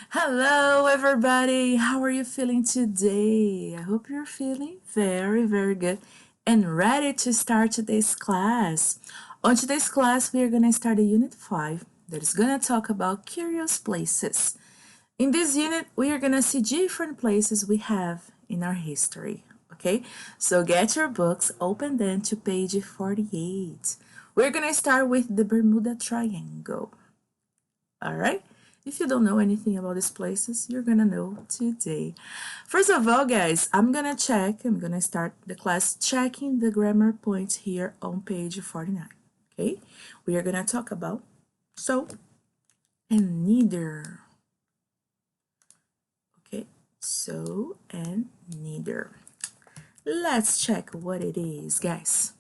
Hello, everybody. How are you feeling today? I hope you're feeling very, very good and ready to start today's class. On today's class, we are going to start a unit 5 that is going to talk about curious places. In this unit, we are going to see different places we have in our history. Okay, so get your books, open them to page 48. We're going to start with the Bermuda Triangle. All right? If you don't know anything about these places, you're gonna know today. First of all, guys, I'm gonna start the class checking the grammar points here on page 49. Okay? We are gonna talk about so and neither. Okay? So and neither. Let's check what it is, guys.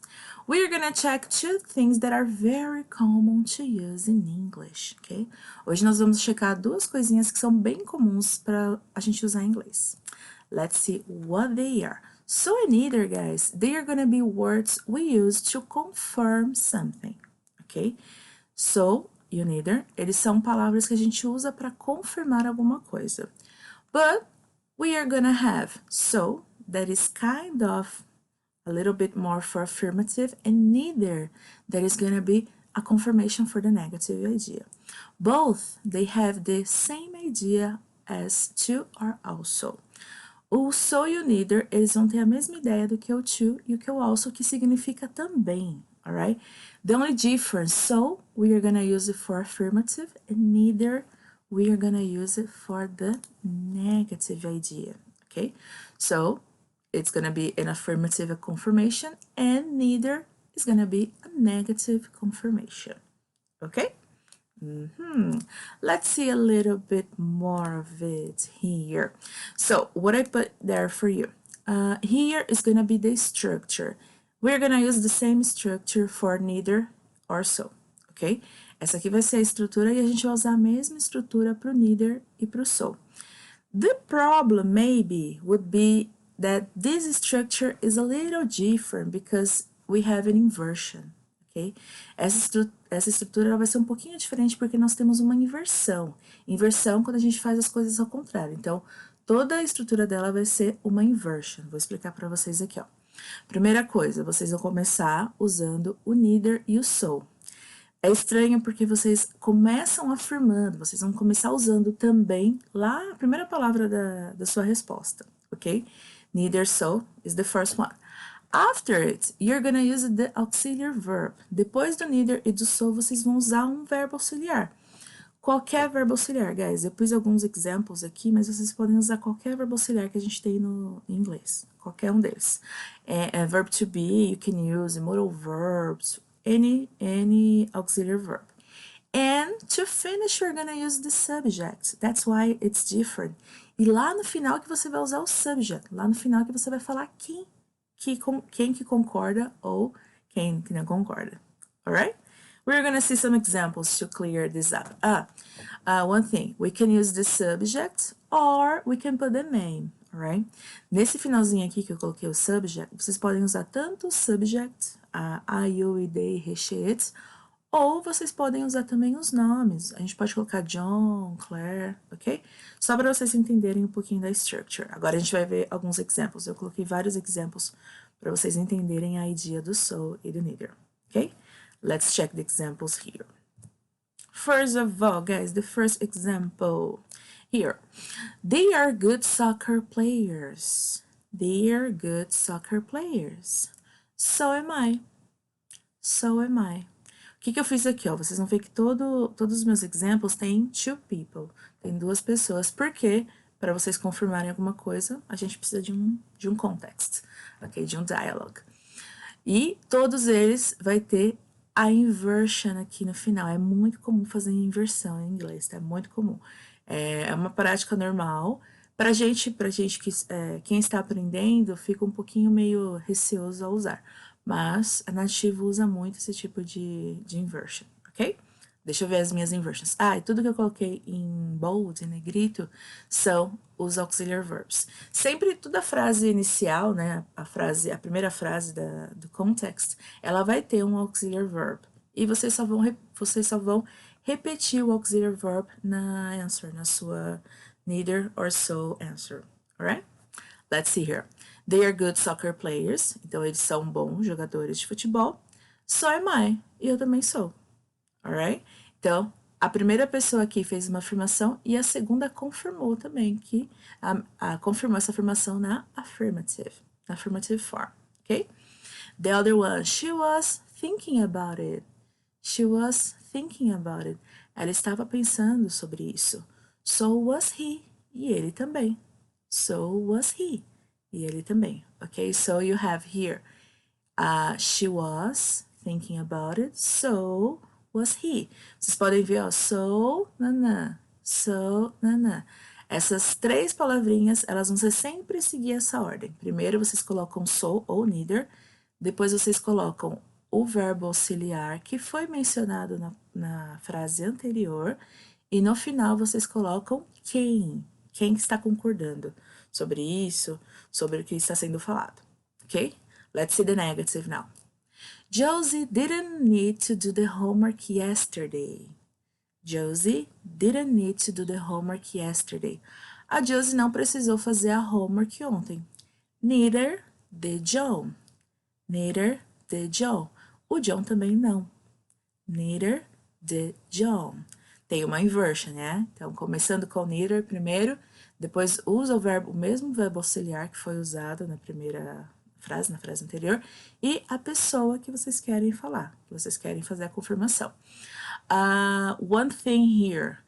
We're gonna check two things that are very common to use in English, ok? Hoje nós vamos checar duas coisinhas que são bem comuns para a gente usar em inglês. Let's see what they are. So and either, guys, they are gonna be words we use to confirm something, ok? So e neither, eles são palavras que a gente usa para confirmar alguma coisa. But we are gonna have so, that is kind of a little bit more for affirmative, and neither, that is going to be a confirmation for the negative idea. Both, they have the same idea as to or also. O so e o neither, eles vão ter a mesma ideia do que o to e o que o also, que significa também, alright? The only difference, so, we are going to use it for affirmative, and neither, we are going to use it for the negative idea, okay? So, it's going to be an affirmative confirmation, and neither is going to be a negative confirmation. Okay? Let's see a little bit more of it here. So, what I put there for you. Here is going to be the structure. We're going to use the same structure for neither or so. Ok? Essa aqui vai ser a estrutura e a gente vai usar a mesma estrutura para o neither e para o so. The problem maybe would be that this structure is a little different because we have an inversion, ok? Essa estrutura vai ser um pouquinho diferente porque nós temos uma inversão. Inversão quando a gente faz as coisas ao contrário. Então, toda a estrutura dela vai ser uma inversion. Vou explicar para vocês aqui, ó. Primeira coisa, vocês vão começar usando o neither e o so. É estranho porque vocês começam afirmando, vocês vão começar usando também lá a primeira palavra da sua resposta, ok? Neither so is the first one. After it, you're gonna use the auxiliary verb. Depois do neither e do so, vocês vão usar um verbo auxiliar. Qualquer verbo auxiliar, guys. Eu pus alguns exemplos aqui, mas vocês podem usar qualquer verbo auxiliar que a gente tem no em inglês. Qualquer um deles. Verb to be, you can use modal verbs, any auxiliary verb. And to finish, you're gonna use the subject. That's why it's different. E lá no final que você vai usar o subject. Lá no final que você vai falar quem que concorda ou quem que não concorda. Alright? We're gonna see some examples to clear this up. One thing, we can use the subject or we can put the name, alright? Nesse finalzinho aqui que eu coloquei o subject, vocês podem usar tanto o subject, I, you, we, they, he, she, it, ou vocês podem usar também os nomes. A gente pode colocar John, Claire, ok? Só para vocês entenderem um pouquinho da structure. Agora a gente vai ver alguns exemplos. Eu coloquei vários exemplos para vocês entenderem a ideia do so e do neither, ok? Let's check the examples here. First of all, guys, the first example here. They are good soccer players. They are good soccer players. So am I. So am I. O que eu fiz aqui, ó? Vocês vão ver que todos os meus exemplos têm two people, tem duas pessoas, porque para vocês confirmarem alguma coisa, a gente precisa de um context, ok? De um dialogue. E todos eles vai ter a inversion aqui no final. É muito comum fazer inversão em inglês, tá? É muito comum. É uma prática normal. Pra gente que quem está aprendendo fica um pouquinho meio receoso a usar. Mas a nativa usa muito esse tipo de inversion, ok? Deixa eu ver as minhas inversions. E tudo que eu coloquei em bold, em negrito, são os auxiliary verbs. Sempre toda a frase inicial, né, a primeira frase do context, ela vai ter um auxiliary verb. E vocês só vão repetir o auxiliary verb na answer, na sua neither or so answer, alright? Let's see here. They are good soccer players. Então, eles são bons jogadores de futebol. So am I. E eu também sou. Alright? Então, a primeira pessoa aqui fez uma afirmação e a segunda confirmou também que confirmou essa afirmação na affirmative form, ok? The other one, she was thinking about it. She was thinking about it. Ela estava pensando sobre isso. So was he. E ele também. So was he. E ele também, ok? So you have here, she was thinking about it, so was he. Vocês podem ver, ó, so, nanã, so, nanã. Essas três palavrinhas, elas vão sempre seguir essa ordem. Primeiro vocês colocam so ou neither, depois vocês colocam o verbo auxiliar que foi mencionado na frase anterior, e no final vocês colocam quem está concordando sobre isso, sobre o que está sendo falado, ok? Let's see the negative now. Josie didn't need to do the homework yesterday. Josie didn't need to do the homework yesterday. A Josie não precisou fazer a homework ontem. Neither did John. Neither did John. O John também não. Neither did John. Tem uma inversion, né? Então, começando com neither primeiro, depois usa o mesmo verbo auxiliar que foi usado na frase anterior, e a pessoa que vocês querem falar, que vocês querem fazer a confirmação. One thing here,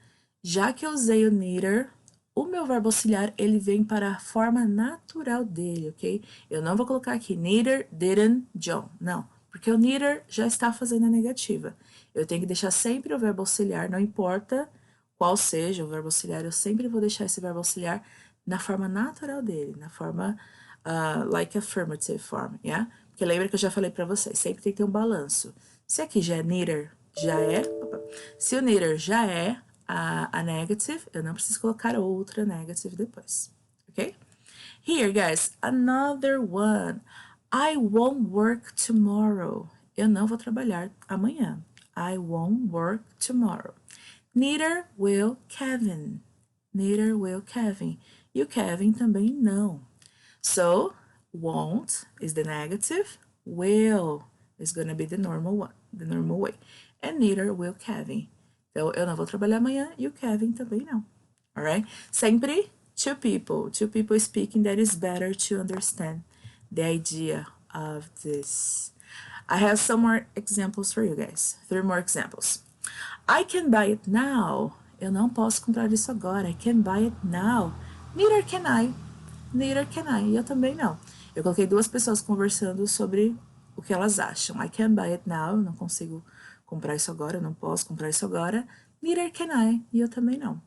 já que eu usei o neither, o meu verbo auxiliar, ele vem para a forma natural dele, ok? Eu não vou colocar aqui neither, didn't, John, não, porque o neither já está fazendo a negativa. Eu tenho que deixar sempre o verbo auxiliar, não importa qual seja o verbo auxiliar, eu sempre vou deixar esse verbo auxiliar na forma natural dele, na forma like affirmative form, yeah? Porque lembra que eu já falei para vocês, sempre tem que ter um balanço. Se aqui já é neither, se o neither já é a negative, eu não preciso colocar outra negative depois, ok? Here, guys, another one. I won't work tomorrow. Eu não vou trabalhar amanhã. I won't work tomorrow. Neither will Kevin. Neither will Kevin. E o Kevin também não. So, won't is the negative. Will is going to be the normal way. And neither will Kevin. Então, eu não vou trabalhar amanhã e o Kevin também não. Alright? Sempre two people speaking, that is better to understand the idea of this. I have some more examples for you guys. 3 more examples. I can buy it now. Eu não posso comprar isso agora. I can buy it now. Neither can I. Neither can I. E eu também não. Eu coloquei 2 pessoas conversando sobre o que elas acham. I can buy it now. Eu não consigo comprar isso agora. Eu não posso comprar isso agora. Neither can I. E eu também não.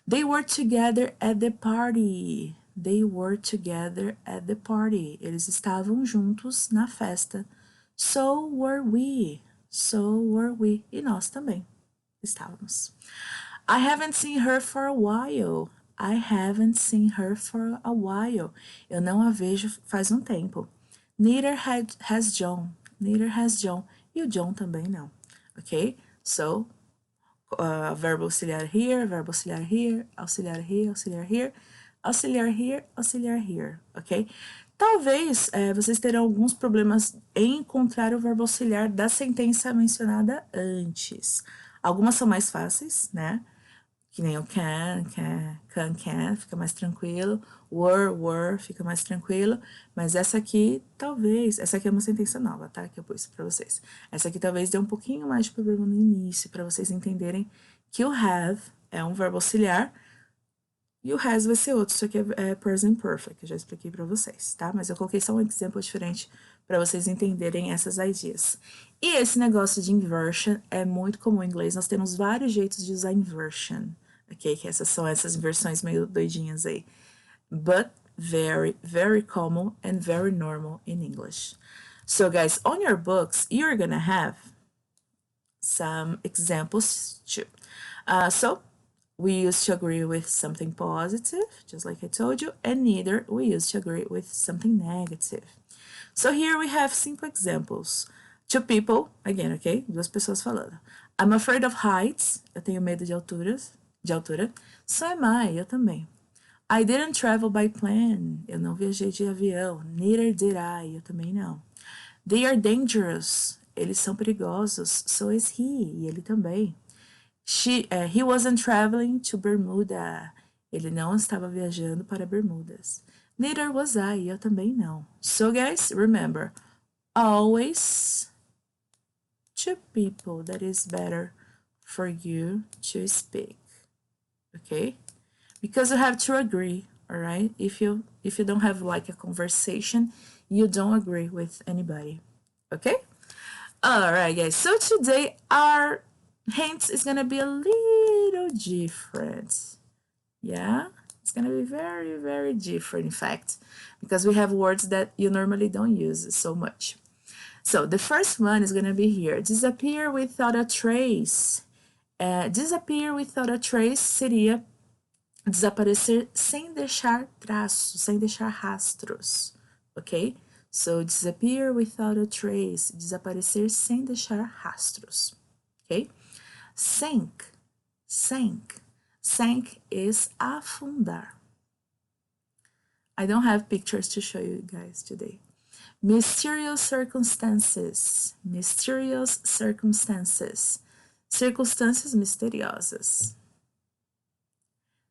They were together at the party. They were together at the party. Eles estavam juntos na festa. So were we. So were we. E nós também estávamos. I haven't seen her for a while. I haven't seen her for a while. Eu não a vejo faz um tempo. Neither has John. Neither has John. E o John também não. Ok? So, verbo auxiliar here, verbo auxiliar here, auxiliar here, auxiliar here, auxiliar here, auxiliar here, ok? Talvez vocês terão alguns problemas em encontrar o verbo auxiliar da sentença mencionada antes. Algumas são mais fáceis, né? Que nem o can, fica mais tranquilo. Were, fica mais tranquilo. Mas essa aqui, talvez... Essa aqui é uma sentença nova, tá? Que eu pus pra vocês. Essa aqui talvez dê um pouquinho mais de problema no início, pra vocês entenderem que o have é um verbo auxiliar e o has vai ser outro. Isso aqui é present perfect, que eu já expliquei pra vocês, tá? Mas eu coloquei só um exemplo diferente pra vocês entenderem essas ideas. E esse negócio de inversion é muito comum em inglês. Nós temos vários jeitos de usar inversion. Ok, que essas são essas inversões meio doidinhas aí. But very, very common and very normal in English. So guys, on your books, you're gonna have some examples too. So we used to agree with something positive, just like I told you, and neither we used to agree with something negative. So here we have simple examples. Two people, again, okay? 2 pessoas falando. I'm afraid of heights. Eu tenho medo de alturas, de altura. So am I, eu também. I didn't travel by plane. Eu não viajei de avião. Neither did I. Eu também não. They are dangerous. Eles são perigosos. So is he. E ele também. He wasn't traveling to Bermuda. Ele não estava viajando para Bermudas. Neither was I. Eu também não. So, guys, remember, always two people that is better for you to speak. Okay? Because you have to agree, all right? If you don't have like a conversation, you don't agree with anybody. Okay? All right, guys. So today our hints is gonna be a little different. Yeah, it's gonna be very, very different, in fact, because we have words that you normally don't use so much. So the first one is gonna be here. Disappear without a trace. Disappear without a trace seria desaparecer sem deixar traços, sem deixar rastros, ok? So, disappear without a trace, desaparecer sem deixar rastros, ok? Sank, sank. Sank is afundar. I don't have pictures to show you guys today. Mysterious circumstances, mysterious circumstances. Circunstâncias misteriosas.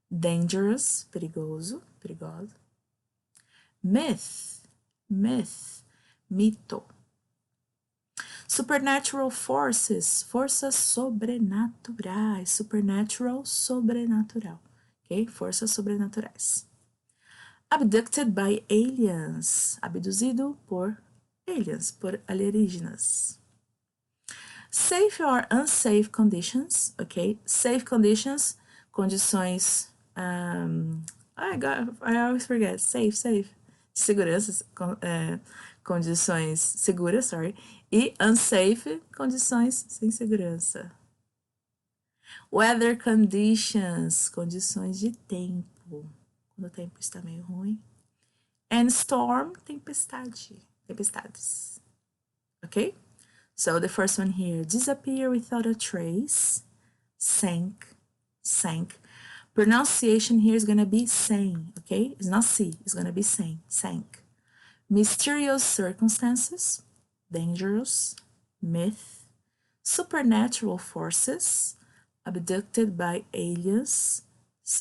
Dangerous, perigoso, perigoso. Myth, myth, mito. Supernatural forces, forças sobrenaturais. Supernatural, sobrenatural. Ok? Forças sobrenaturais. Abducted by aliens. Abduzido por aliens, por alienígenas. Safe or unsafe conditions, ok? Safe conditions, condições. I always forget. Safe. Segurança, condições seguras, sorry. E unsafe, condições sem segurança. Weather conditions, condições de tempo. Quando o tempo está meio ruim. And storm, tempestades. Ok? So the first one here, disappear without a trace. Sank. Pronunciation here is gonna be sang, okay? It's not see, it's gonna be sang, sank. Mysterious circumstances, dangerous, myth, supernatural forces, abducted by aliens,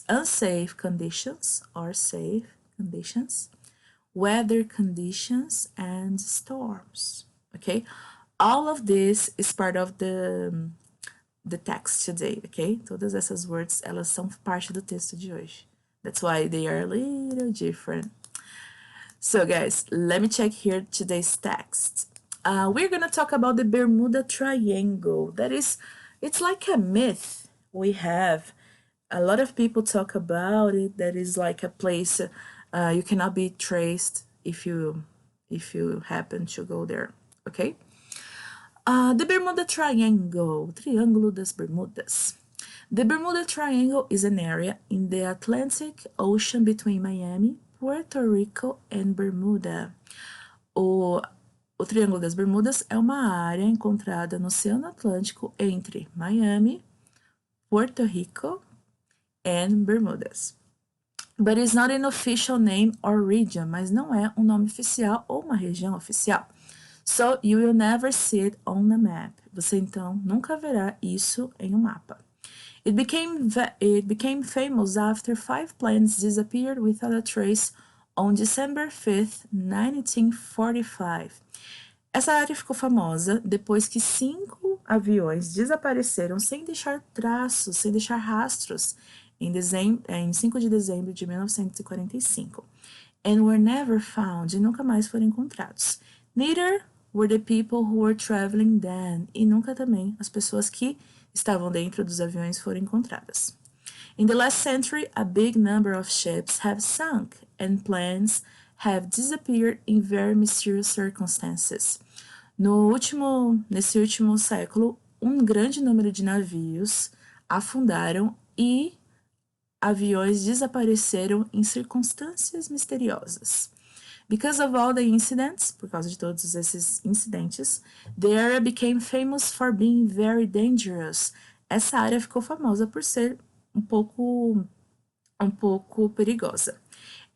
unsafe conditions or safe conditions, weather conditions, and storms, okay? All of this is part of the text today, ok? Todas essas words, elas são parte do texto de hoje. That's why they are a little different. So guys, let me check here today's text. We're gonna talk about the Bermuda Triangle. It's like a myth we have. A lot of people talk about it. That is like a place you cannot be traced if you happen to go there, okay? The Bermuda Triangle, Triângulo das Bermudas. The Bermuda Triangle is an area in the Atlantic Ocean between Miami, Puerto Rico and Bermuda. O Triângulo das Bermudas é uma área encontrada no Oceano Atlântico entre Miami, Puerto Rico and Bermudas. But it's not an official name or region, mas não é um nome oficial ou uma região oficial. So, you will never see it on the map. Você, então, nunca verá isso em um mapa. It became famous after 5 planes disappeared without a trace on December 5th, 1945. Essa área ficou famosa depois que 5 aviões desapareceram sem deixar traços, sem deixar rastros, em 5 de dezembro de 1945. And were never found, e nunca mais foram encontrados. Neither were the people who were traveling then, e nunca também as pessoas que estavam dentro dos aviões foram encontradas. In the last century, a big number of ships have sunk and planes have disappeared in very mysterious circumstances. Nesse último século, um grande número de navios afundaram e aviões desapareceram em circunstâncias misteriosas. Because of all the incidents, por causa de todos esses incidentes, the area became famous for being very dangerous. Essa área ficou famosa por ser um pouco perigosa.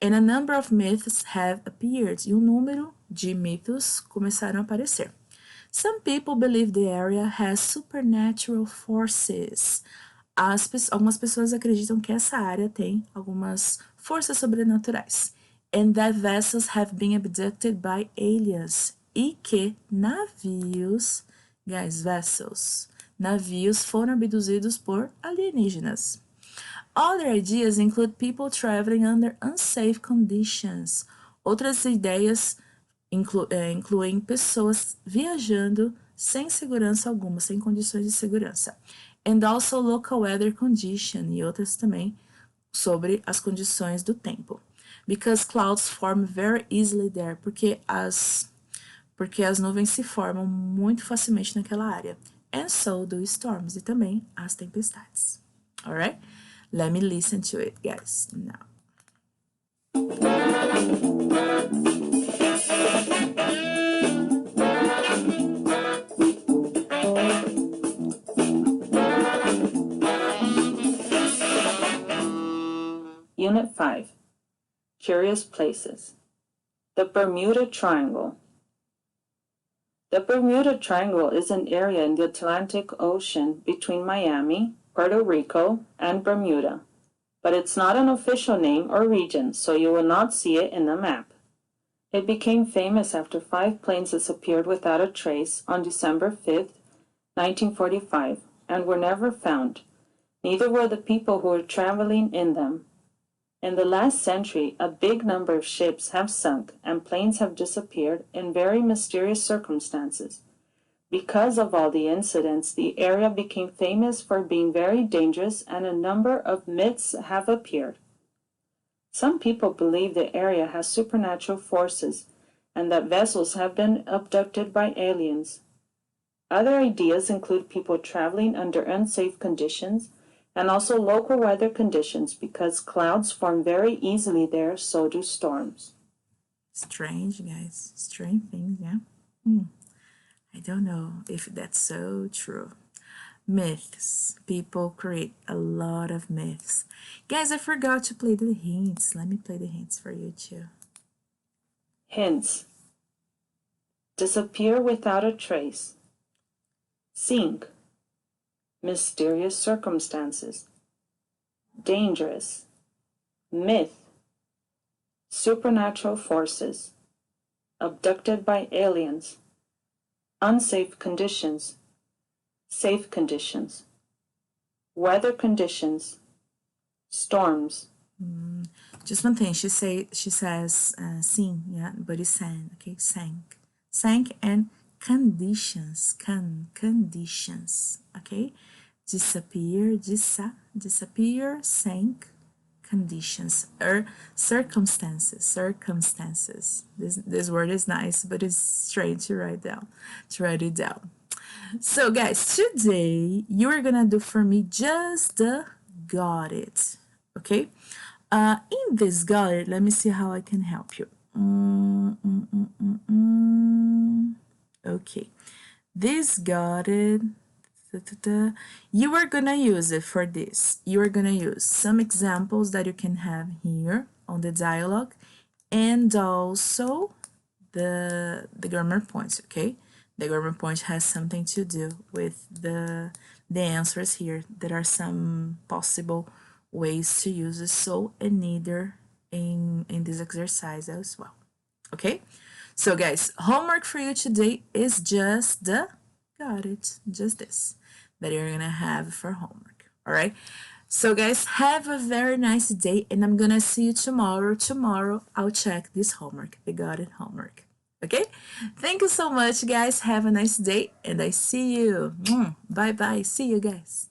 And a number of myths have appeared. E um número de mitos começaram a aparecer. Some people believe the area has supernatural forces. Algumas pessoas acreditam que essa área tem algumas forças sobrenaturais. And that vessels have been abducted by aliens. E que navios, guys, vessels, navios foram abduzidos por alienígenas. Other ideas include people traveling under unsafe conditions. Outras ideias incluem pessoas viajando sem segurança alguma, sem condições de segurança. And also local weather condition, e outras também sobre as condições do tempo. Because clouds form very easily there, porque as nuvens se formam muito facilmente naquela área. And so do storms, e também as tempestades. Alright? Let me listen to it, guys, now. Unit 5. Curious Places. The Bermuda Triangle. The Bermuda Triangle is an area in the Atlantic Ocean between Miami, Puerto Rico, and Bermuda, but it's not an official name or region, so you will not see it in the map. It became famous after 5 planes disappeared without a trace on December 5, 1945, and were never found. Neither were the people who were traveling in them. In the last century, a big number of ships have sunk and planes have disappeared in very mysterious circumstances. Because of all the incidents, the area became famous for being very dangerous, and a number of myths have appeared. Some people believe the area has supernatural forces and that vessels have been abducted by aliens. Other ideas include people traveling under unsafe conditions and also local weather conditions, because clouds form very easily there, so do storms. Strange, guys. Strange things, yeah? I don't know if that's so true. Myths. People create a lot of myths. Guys, I forgot to play the hints. Let me play the hints for you too. Hints. Disappear without a trace. Sink. Mysterious circumstances. Dangerous. Myth. Supernatural forces. Abducted by aliens. Unsafe conditions. Safe conditions. Weather conditions. Storms. Just one thing, she says sing, yeah, but it's sank, okay, sank. Sank and conditions, conditions, okay? Disappear, disappear, sank, conditions, or circumstances. This word is nice, but it's strange to write it down. So guys, today you are gonna do for me just the got it, okay? In this got it, let me see how I can help you. Okay, this got it. You are gonna use it for this. You are gonna use some examples that you can have here on the dialogue, and also the grammar points, okay? The grammar point has something to do with the answers here. There are some possible ways to use the so and neither in this exercise as well, okay? So guys, homework for you today is just the got it, just this that you're gonna have for homework. All right, so guys, have a very nice day, and I'm gonna see you tomorrow. I'll check this homework, the got it homework. Okay, thank you so much, guys. Have a nice day, and I see you. Bye bye. See you, guys.